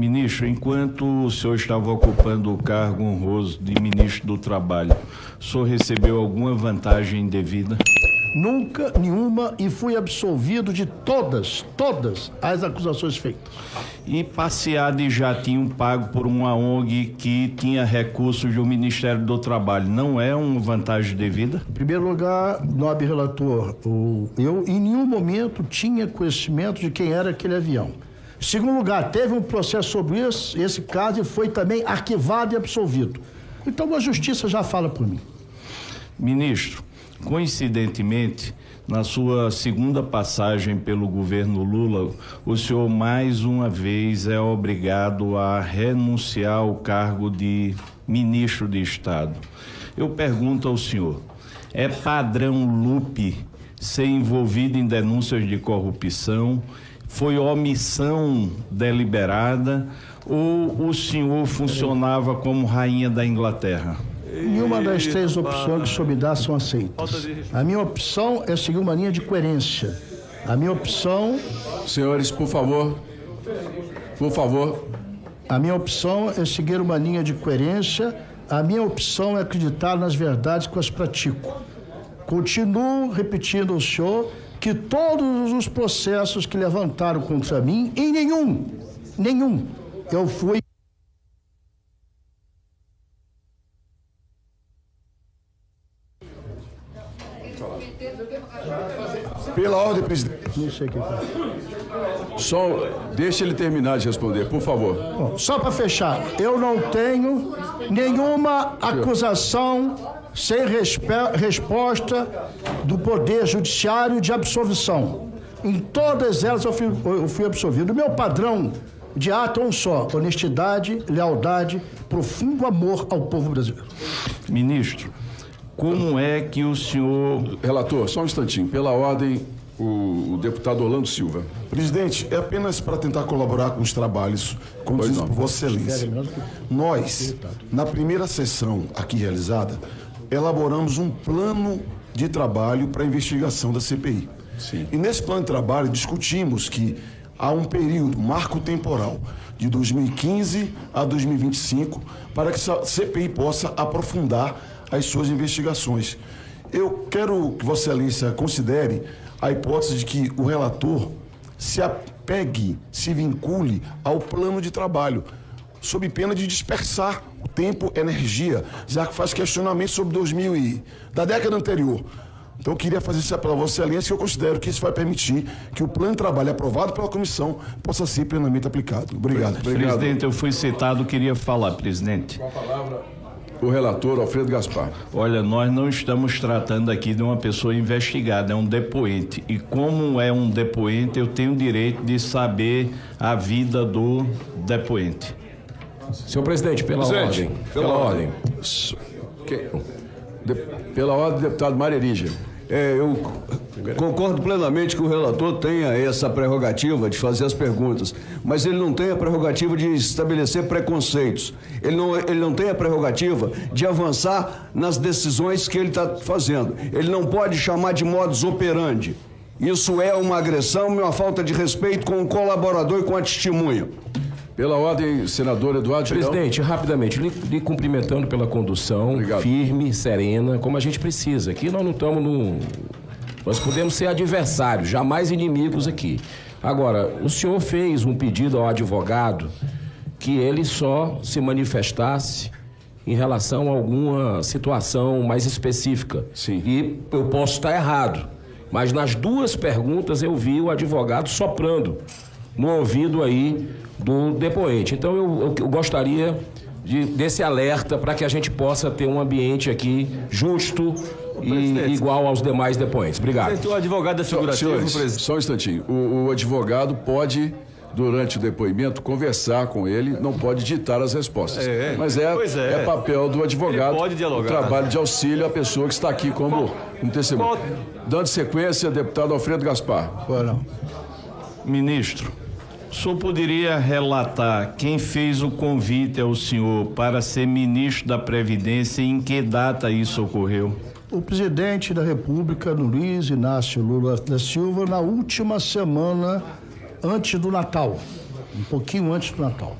Ministro, enquanto o senhor estava ocupando o cargo honroso de ministro do Trabalho, o senhor recebeu alguma vantagem indevida? Nunca, nenhuma, e fui absolvido de todas as acusações feitas. E passear de jatinho pago por uma ONG que tinha recursos do Ministério do Trabalho, não é uma vantagem devida? Em primeiro lugar, nobre relator, eu em nenhum momento tinha conhecimento de quem era aquele avião. Em segundo lugar, teve um processo sobre esse caso e foi também arquivado e absolvido. Então a justiça já fala por mim. Ministro, coincidentemente, na sua segunda passagem pelo governo Lula, o senhor mais uma vez é obrigado a renunciar ao cargo de ministro de Estado. Eu pergunto ao senhor, é padrão Lupe ser envolvido em denúncias de corrupção? Foi omissão deliberada ou o senhor funcionava como rainha da Inglaterra? Nenhuma das três opções que o senhor me dá são aceitas. A minha opção é seguir uma linha de coerência. A minha opção... Senhores, por favor. Por favor. A minha opção é seguir uma linha de coerência. A minha opção é acreditar nas verdades que eu as pratico. Continuo repetindo ao senhor que todos os processos que levantaram contra mim, em nenhum, eu fui... Pela ordem, presidente. Não sei o que foi. Só deixe ele terminar de responder, por favor. Bom, só para fechar, eu não tenho nenhuma acusação sem resposta do Poder Judiciário de absolvição. Em todas elas eu fui absolvido. O meu padrão de ato é um só: honestidade, lealdade, profundo amor ao povo brasileiro. Ministro, como é que o senhor... Relator, só um instantinho. Pela ordem, o deputado Orlando Silva. Presidente, é apenas para tentar colaborar com os trabalhos conduzidos por Vossa Excelência. Nós, na primeira sessão aqui realizada, elaboramos um plano de trabalho para a investigação da CPI. Sim. E nesse plano de trabalho discutimos que há um período, marco temporal, de 2015 a 2025, para que a CPI possa aprofundar as suas investigações. Eu quero que Vossa Excelência considere a hipótese de que o relator se apegue, se vincule ao plano de trabalho, sob pena de dispersar o tempo, energia, já que faz questionamento sobre da década anterior. Então eu queria fazer isso para Vossa Excelência, que eu considero que isso vai permitir que o plano de trabalho aprovado pela comissão possa ser plenamente aplicado. Obrigado. Presidente, eu fui citado, queria falar, presidente. Com a palavra, o relator Alfredo Gaspar. Olha, nós não estamos tratando aqui de uma pessoa investigada, é um depoente. E como é um depoente, eu tenho o direito de saber a vida do depoente. Senhor presidente, pela ordem. Pela ordem, deputado Mário Erige. Eu concordo plenamente que o relator tenha essa prerrogativa de fazer as perguntas, mas ele não tem a prerrogativa de estabelecer preconceitos. Ele não tem a prerrogativa de avançar nas decisões que ele está fazendo. Ele não pode chamar de modus operandi. Isso é uma agressão e uma falta de respeito com o colaborador e com a testemunha. Pela ordem, senador Eduardo Girão. Presidente, rapidamente, lhe cumprimentando pela condução. Obrigado. Firme, serena, como a gente precisa. Aqui nós não estamos Nós podemos ser adversários, jamais inimigos aqui. Agora, o senhor fez um pedido ao advogado que ele só se manifestasse em relação a alguma situação mais específica. Sim. E eu posso estar errado, mas nas duas perguntas eu vi o advogado soprando no ouvido aí do depoente. Então eu gostaria desse alerta para que a gente possa ter um ambiente aqui justo e igual aos demais depoentes. Obrigado. O advogado é figurativo, Senhores, só um instantinho. O advogado pode, durante o depoimento, conversar com ele, não pode ditar as respostas. Mas é papel do advogado, pode dialogar. O trabalho de auxílio à pessoa que está aqui como um testemunho. Dando sequência, deputado Alfredo Gaspar. Ministro, o senhor poderia relatar quem fez o convite ao senhor para ser ministro da Previdência e em que data isso ocorreu? O presidente da República, Luiz Inácio Lula da Silva, na última semana antes do Natal. um pouquinho antes do Natal.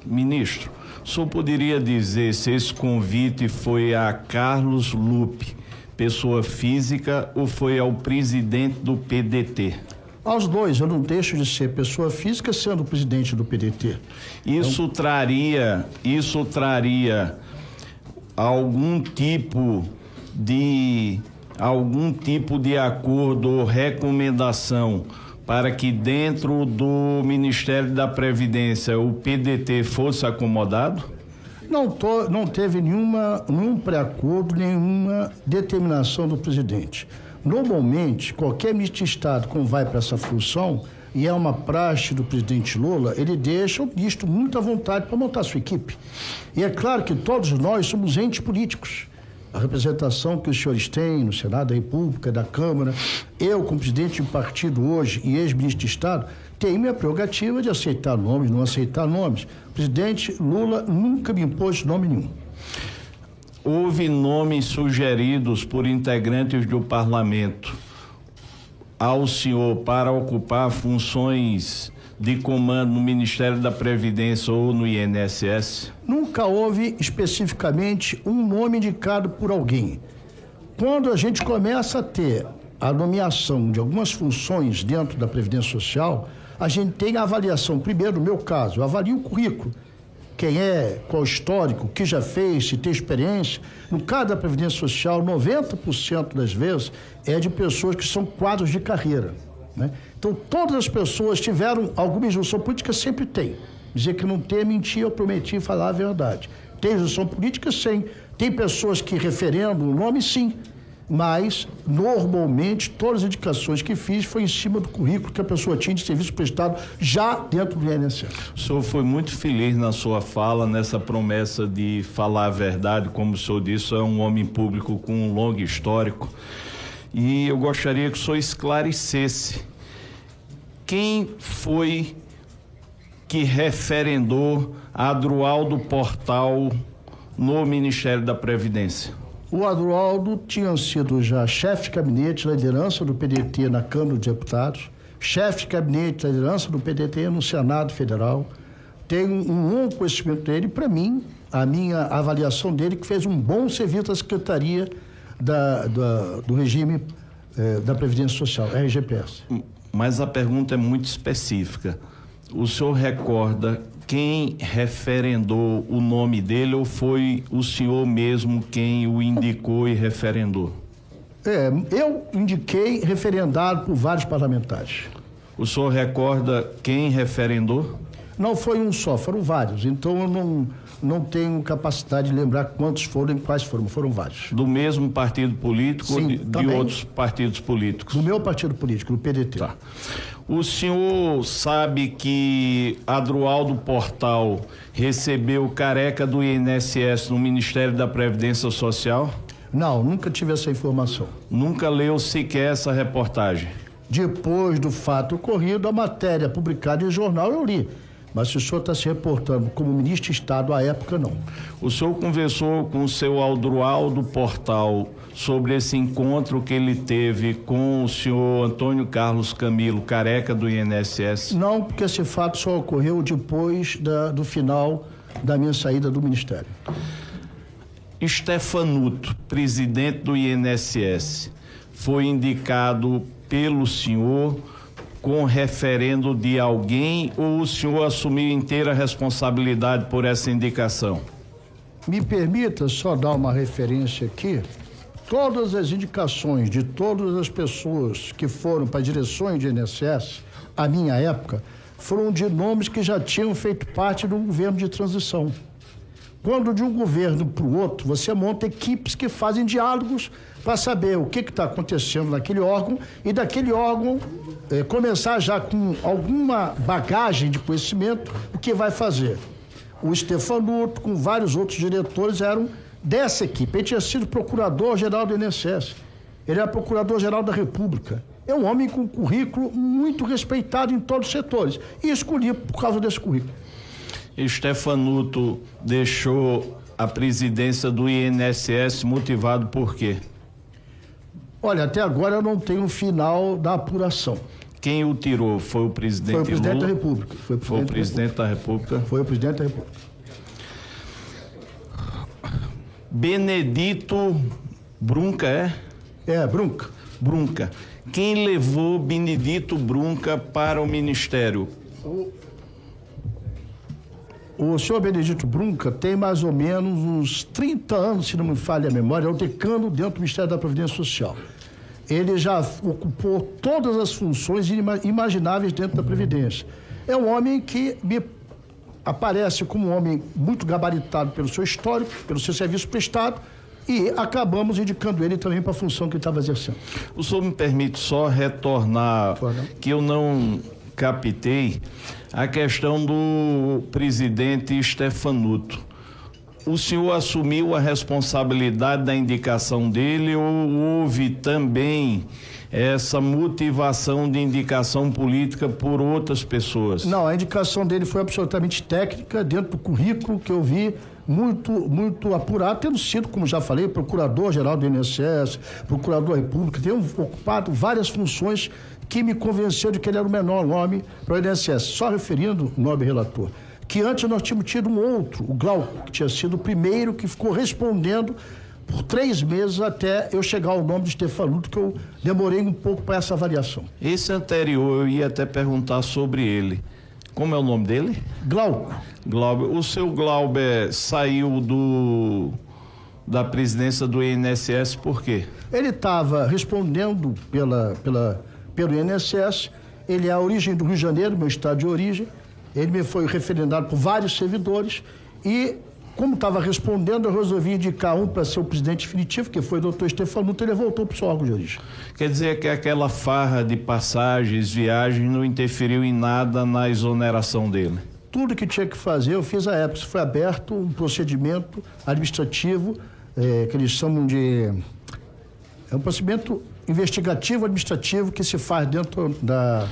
Ministro, o senhor poderia dizer se esse convite foi a Carlos Lupe, pessoa física, ou foi ao presidente do PDT? Aos dois, eu não deixo de ser pessoa física sendo presidente do PDT. Isso traria algum tipo de acordo ou recomendação para que dentro do Ministério da Previdência o PDT fosse acomodado? Não teve nenhum pré-acordo, nenhuma determinação do presidente. Normalmente, qualquer ministro de Estado, quando vai para essa função, e é uma praxe do presidente Lula, ele deixa o ministro muito à vontade para montar sua equipe. E é claro que todos nós somos entes políticos. A representação que os senhores têm no Senado da República, da Câmara, eu, como presidente de partido hoje e ex-ministro de Estado, tenho minha prerrogativa de aceitar nomes, não aceitar nomes. O presidente Lula nunca me impôs nome nenhum. Houve nomes sugeridos por integrantes do parlamento ao senhor para ocupar funções de comando no Ministério da Previdência ou no INSS? Nunca houve especificamente um nome indicado por alguém. Quando a gente começa a ter a nomeação de algumas funções dentro da Previdência Social, a gente tem a avaliação. Primeiro, no meu caso, eu avalio o currículo. Quem é, qual o histórico, o que já fez, se tem experiência. No caso da Previdência Social, 90% das vezes é de pessoas que são quadros de carreira, né? Então, todas as pessoas tiveram alguma injunção política, sempre tem. Dizer que não tem é mentir, eu prometi falar a verdade. Tem injunção política, sim. Tem pessoas que referendam o nome, sim. Mas, normalmente, todas as indicações que fiz foi em cima do currículo que a pessoa tinha de serviço prestado já dentro do INSS. O senhor foi muito feliz na sua fala, nessa promessa de falar a verdade. Como o senhor disse, é um homem público com um longo histórico. E eu gostaria que o senhor esclarecesse quem foi que referendou Adroaldo Portal no Ministério da Previdência. O Adroaldo tinha sido já chefe de gabinete da liderança do PDT na Câmara dos Deputados, chefe de gabinete da liderança do PDT no Senado Federal. Tenho um longo conhecimento dele. Para mim, a minha avaliação dele, que fez um bom serviço à Secretaria do Regime da Previdência Social, RGPS. Mas a pergunta é muito específica. O senhor recorda quem referendou o nome dele ou foi o senhor mesmo quem o indicou e referendou? Eu indiquei referendado por vários parlamentares. O senhor recorda quem referendou? Não foi um só, foram vários. Então eu não tenho capacidade de lembrar quantos foram e quais foram vários. Do mesmo partido político? Sim, ou de outros partidos políticos? Do meu partido político, do PDT. Tá. O senhor sabe que Adroaldo Portal recebeu careca do INSS no Ministério da Previdência Social? Não, nunca tive essa informação. Nunca leu sequer essa reportagem? Depois do fato ocorrido, a matéria publicada em jornal eu li. Mas se o senhor está se reportando como ministro de Estado à época, não. O senhor conversou com o seu Adroaldo Portal sobre esse encontro que ele teve com o senhor Antônio Carlos Camilo, careca do INSS? Não, porque esse fato só ocorreu depois do final da minha saída do Ministério. Stefanuto, presidente do INSS, foi indicado pelo senhor com referendo de alguém ou o senhor assumiu inteira responsabilidade por essa indicação? Me permita só dar uma referência aqui. Todas as indicações de todas as pessoas que foram para direções de INSS, à minha época, foram de nomes que já tinham feito parte do governo de transição. Quando de um governo para o outro, você monta equipes que fazem diálogos para saber o que está acontecendo naquele órgão e daquele órgão começar já com alguma bagagem de conhecimento o que vai fazer. O Stefanuto, com vários outros diretores, eram dessa equipe. Ele tinha sido procurador-geral do INSS. Ele era procurador-geral da República. É um homem com currículo muito respeitado em todos os setores. E escolhi por causa desse currículo. Stefanuto deixou a presidência do INSS motivado por quê? Olha, até agora eu não tenho o final da apuração. Quem o tirou? Foi o presidente Lula? Foi o presidente da República. Foi o presidente da República? Foi o presidente da República. Benedito Brunca, é? É, Brunca. Brunca. Quem levou Benedito Brunca para o Ministério? O senhor Benedito Brunca tem mais ou menos uns 30 anos, se não me falha a memória, é o decano dentro do Ministério da Previdência Social. Ele já ocupou todas as funções imagináveis dentro da Previdência. É um homem que me aparece como um homem muito gabaritado pelo seu histórico, pelo seu serviço prestado, e acabamos indicando ele também para a função que ele estava exercendo. O senhor me permite só retornar, que eu não captei, a questão do presidente Stefanuto. O senhor assumiu a responsabilidade da indicação dele ou houve também essa motivação de indicação política por outras pessoas? Não, a indicação dele foi absolutamente técnica, dentro do currículo que eu vi, muito apurado, tendo sido, como já falei, procurador-geral do INSS, procurador da República, tendo ocupado várias funções que me convenceu de que ele era o menor nome para o INSS. Só referindo, nobre relator, que antes nós tínhamos tido um outro, o Glauco, que tinha sido o primeiro que ficou respondendo por 3 meses até eu chegar ao nome de Stefanuto, que eu demorei um pouco para essa avaliação. Esse anterior, eu ia até perguntar sobre ele. Como é o nome dele? Glauco. Glauber. O seu Glauber saiu da presidência do INSS por quê? Ele estava respondendo pelo INSS, ele é a origem do Rio de Janeiro, meu estado de origem, ele me foi referendado por vários servidores e, como estava respondendo, eu resolvi indicar um para ser o presidente definitivo, que foi o doutor Stefanuto, ele voltou para o seu órgão de origem. Quer dizer que aquela farra de passagens, viagens, não interferiu em nada na exoneração dele? Tudo que tinha que fazer, eu fiz à época. Foi aberto um procedimento administrativo, que eles chamam de... É um procedimento investigativo administrativo que se faz dentro da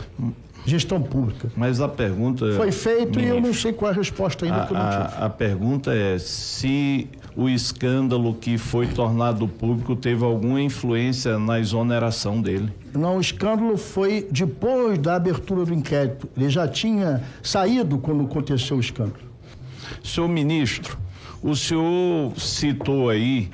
gestão pública. Mas a pergunta... Foi feito, ministro, e eu não sei qual é a resposta ainda que eu não tive. A pergunta é se o escândalo que foi tornado público teve alguma influência na exoneração dele. Não, o escândalo foi depois da abertura do inquérito. Ele já tinha saído quando aconteceu o escândalo. Senhor ministro, o senhor citou aí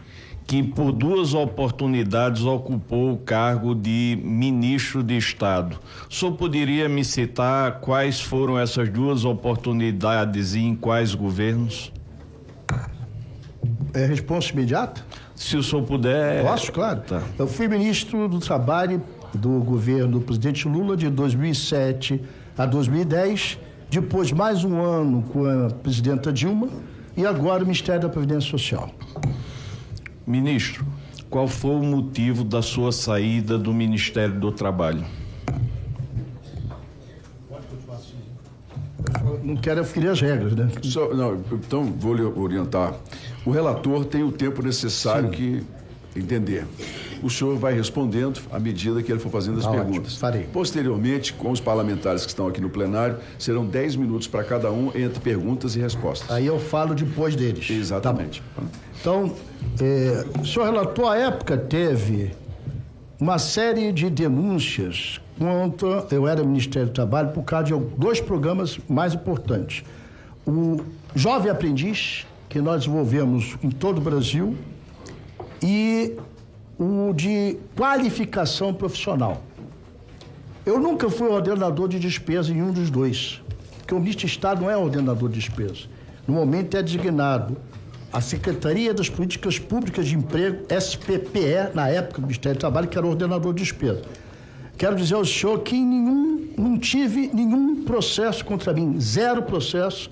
que por 2 oportunidades ocupou o cargo de ministro de Estado. O senhor poderia me citar quais foram essas 2 oportunidades e em quais governos? É resposta imediata? Se o senhor puder... Posso, claro. Tá. Eu fui ministro do Trabalho do governo do presidente Lula de 2007 a 2010, depois mais um ano com a presidenta Dilma e agora o Ministério da Previdência Social. Ministro, qual foi o motivo da sua saída do Ministério do Trabalho? Não quero ferir as regras, né? Então, vou lhe orientar. O relator tem o tempo necessário que entender. O senhor vai respondendo à medida que ele for fazendo as perguntas. Farei. Posteriormente, com os parlamentares que estão aqui no plenário, serão 10 minutos para cada um entre perguntas e respostas. Aí eu falo depois deles. Exatamente. Tá. Então, o senhor relator, à época, teve uma série de denúncias contra, eu era Ministério do Trabalho, por causa de 2 programas mais importantes. O Jovem Aprendiz, que nós desenvolvemos em todo o Brasil, e o de qualificação profissional. Eu nunca fui ordenador de despesa em nenhum dos 2, porque o ministro de Estado não é ordenador de despesa. No momento é designado a Secretaria das Políticas Públicas de Emprego, SPPE, na época do Ministério do Trabalho, que era ordenador de despesa. Quero dizer ao senhor que não tive nenhum processo contra mim, 0 processos,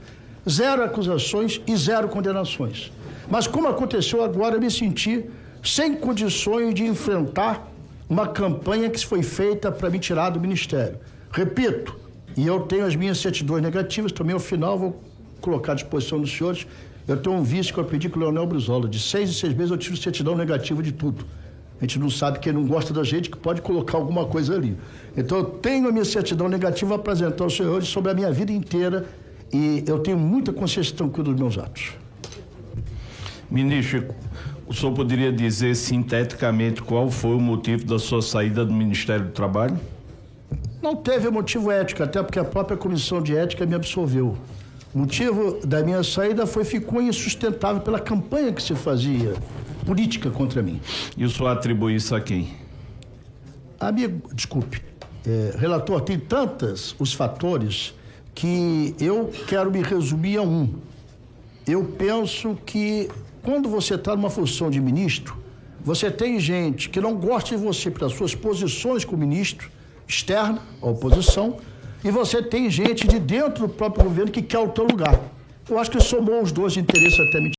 0 acusações e 0 condenações. Mas como aconteceu agora, eu me senti sem condições de enfrentar uma campanha que foi feita para me tirar do Ministério. Repito, e eu tenho as minhas certidões negativas, também ao final vou colocar à disposição dos senhores. Eu tenho um vice que eu pedi com o Leonel Brizola. De 6 em 6 meses eu tive certidão negativa de tudo. A gente não sabe que ele não gosta da gente, que pode colocar alguma coisa ali. Então eu tenho a minha certidão negativa a apresentar aos senhores sobre a minha vida inteira e eu tenho muita consciência tranquila dos meus atos. Ministro, o senhor poderia dizer sinteticamente qual foi o motivo da sua saída do Ministério do Trabalho? Não teve motivo ético, até porque a própria comissão de ética me absolveu. O motivo da minha saída ficou insustentável pela campanha que se fazia política contra mim. E o senhor atribui isso a quem? Amigo, desculpe, relator, tem tantos os fatores que eu quero me resumir a um. Eu penso que quando você está numa função de ministro, você tem gente que não gosta de você pelas suas posições como ministro, externa, a oposição, e você tem gente de dentro do próprio governo que quer o teu lugar. Eu acho que somou os dois interesses até me